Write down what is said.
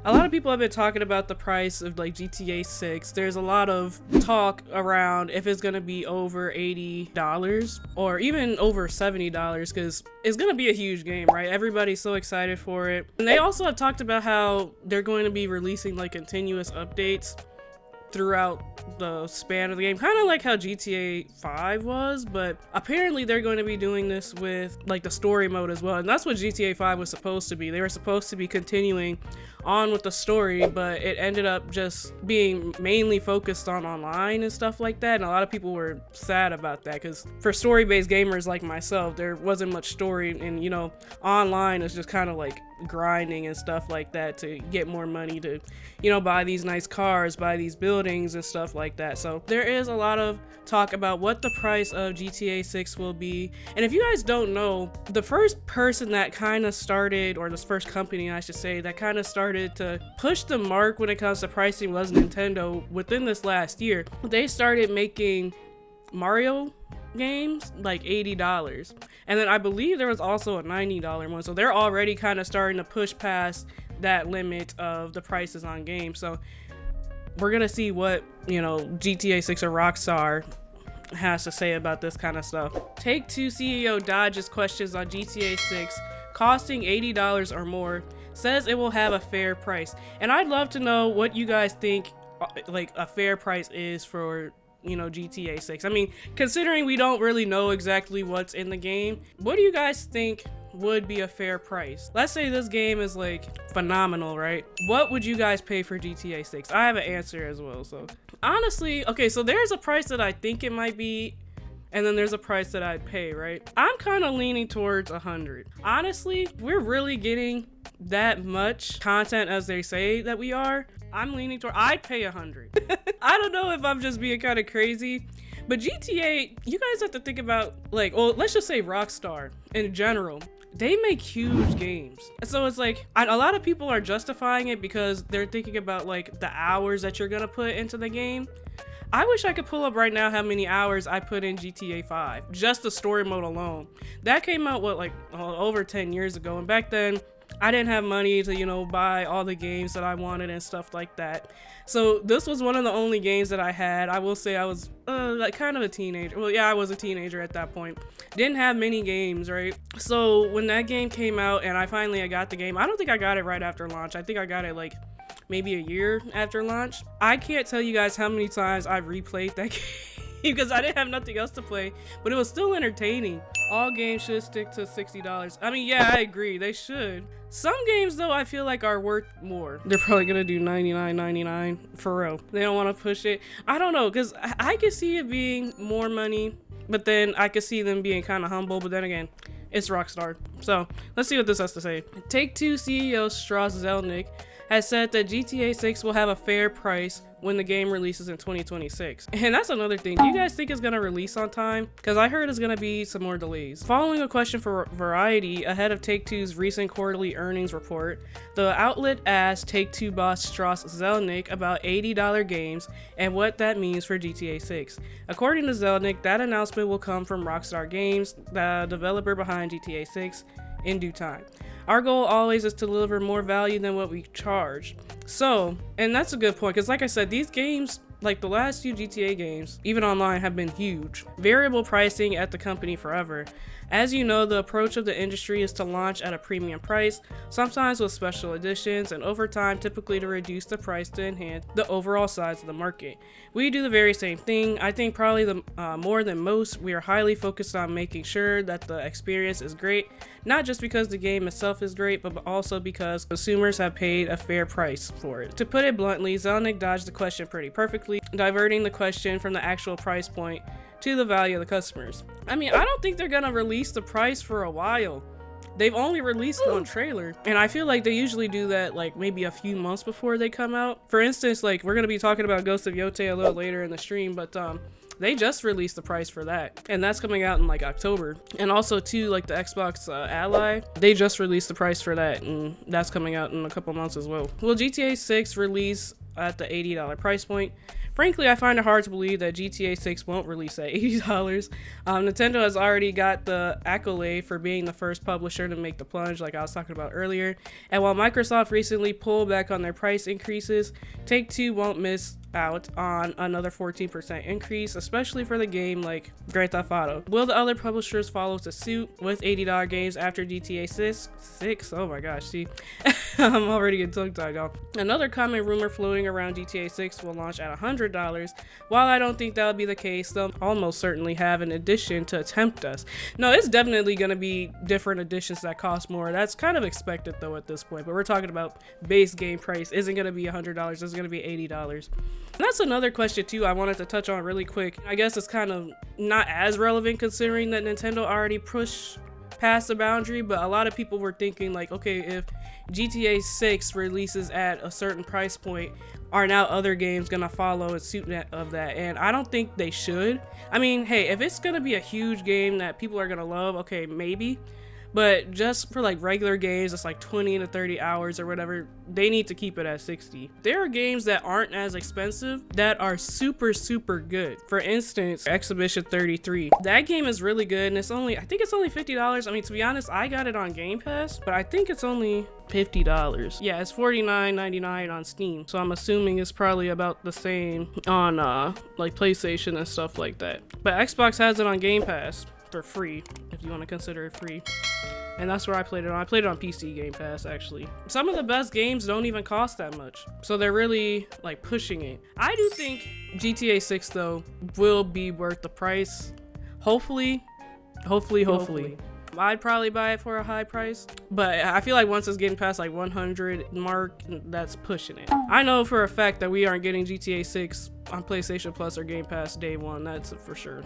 A lot of people have been talking about the price of like GTA 6. There's a lot of talk around if it's gonna be over $80 or even over $70 because it's gonna be a huge game, right? Everybody's so excited for it. And they also have talked about how they're going to be releasing like continuous updates throughout the span of the game, kind of like how GTA 5 was, but apparently they're going to be doing this with like the story mode as well, and that's what GTA 5 was supposed to be. They were supposed to be continuing on with the story, but it ended up just being mainly focused on online and stuff like that, and a lot of people were sad about that because for story-based gamers like myself, there wasn't much story, and you know, online is just kind of like grinding and stuff like that to get more money to, you know, buy these nice cars, buy these buildings and stuff like that. So there is a lot of talk about what the price of GTA 6 will be. And if you guys don't know, the first person that kind of started, or this first company I should say, that kind of started to push the mark when it comes to pricing was Nintendo within this last year. They started making Mario games like $80, and then I believe there was also a $90 one, so they're already kind of starting to push past that limit of the prices on games. So we're gonna see what, you know, GTA 6 or Rockstar has to say about this kind of stuff. Take-Two CEO dodges questions on GTA 6 costing $80 or more, says it will have a fair price. And I'd love to know what you guys think like a fair price is for, you know, GTA 6. I mean, considering we don't really know exactly what's in the game, what do you guys think would be a fair price? Let's say this game is like phenomenal, right? What would you guys pay for GTA 6? I have an answer as well. So honestly, okay, so there's a price that I think it might be, and then there's a price that I'd pay, right? I'm kind of leaning towards 100. Honestly, we're really getting that much content as they say that we are. I'm leaning toward, I'd pay 100. I don't know if I'm just being kind of crazy, but GTA, you guys have to think about, like, well, let's just say Rockstar in general. They make huge games. And so it's like, a lot of people are justifying it because they're thinking about like the hours that you're gonna put into the game. I wish I could pull up right now how many hours I put in GTA 5, just the story mode alone. That came out, what, like over 10 years ago, and back then, I didn't have money to, you know, buy all the games that I wanted and stuff like that. So this was one of the only games that I had. I will say I was like kind of a teenager. Well, yeah, I was a teenager at that point. Didn't have many games, right? So when that game came out and I got the game, I don't think I got it right after launch. I think I got it like maybe a year after launch. I can't tell you guys how many times I've replayed that game because I didn't have nothing else to play, but it was still entertaining. All games should stick to $60. I mean, yeah, I agree, they should. Some games though, I feel like are worth more. They're probably gonna do $99.99 for real. They don't want to push it. I don't know, because I could see it being more money, but then I could see them being kind of humble, but then again, it's Rockstar. So let's see what this has to say. Take-Two CEO Strauss Zelnick has said that GTA 6 will have a fair price when the game releases in 2026. And that's another thing. Do you guys think it's gonna release on time? Because I heard it's gonna be some more delays. Following a question for Variety ahead of Take-Two's recent quarterly earnings report, the outlet asked Take-Two boss Strauss Zelnick about $80 games and what that means for GTA 6. According to Zelnick, that announcement will come from Rockstar Games, the developer behind GTA 6, in due time. Our goal always is to deliver more value than what we charge. So, and that's a good point, because like I said, these games, like the last few GTA games, even online, have been huge. Variable pricing at the company forever. As you know, the approach of the industry is to launch at a premium price, sometimes with special editions, and over time typically to reduce the price to enhance the overall size of the market. We do the very same thing. I think probably more than most, we are highly focused on making sure that the experience is great, not just because the game itself is great, but also because consumers have paid a fair price for it. To put it bluntly, Zelnick dodged the question pretty perfectly, diverting the question from the actual price point to the value of the customers. I mean, I don't think they're gonna release the price for a while. They've only released one trailer, and I feel like they usually do that like maybe a few months before they come out. For instance, like we're gonna be talking about Ghost of Yote a little later in the stream, but they just released the price for that, and that's coming out in like October. And also too, like the Xbox Ally, they just released the price for that, and that's coming out in a couple months as well. Will GTA 6 release at the $80 price point? frankly, I find it hard to believe that GTA 6 won't release at $80. Nintendo has already got the accolade for being the first publisher to make the plunge, like I was talking about earlier. And while Microsoft recently pulled back on their price increases, Take-Two won't miss out on another 14% increase, especially for the game like Grand Theft Auto. Will the other publishers follow to suit with $80 games after GTA 6? Oh my gosh, see, I'm already getting tongue-tied, y'all. Another common rumor floating around GTA 6 will launch at $100. While I don't think that would be the case, they'll almost certainly have an edition to tempt us. No, it's definitely going to be different editions that cost more. That's kind of expected though at this point, but we're talking about base game price isn't going to be $100, it's going to be $80. And that's another question too I wanted to touch on really quick. I guess it's kind of not as relevant considering that Nintendo already pushed past the boundary, but a lot of people were thinking like, okay, if GTA 6 releases at a certain price point, are now other games gonna follow and suit of that? And I don't think they should. I mean, hey, if it's gonna be a huge game that people are gonna love, okay, maybe. But just for like regular games, it's like 20 to 30 hours or whatever, they need to keep it at 60. There are games that aren't as expensive that are super good. For instance, Exhibition 33. That game is really good and I think it's only $50. I mean, to be honest, I got it on Game Pass, but I think it's only $50. Yeah, it's $49.99 on Steam. So I'm assuming it's probably about the same on like PlayStation and stuff like that. But Xbox has it on Game Pass for free, if you want to consider it free. And that's where I played it on. I played it on PC Game Pass, actually. Some of the best games don't even cost that much. So they're really like pushing it. I do think GTA 6 though will be worth the price. Hopefully. I'd probably buy it for a high price, but I feel like once it's getting past like 100 mark, that's pushing it. I know for a fact that we aren't getting GTA 6 on PlayStation Plus or Game Pass day one, that's for sure.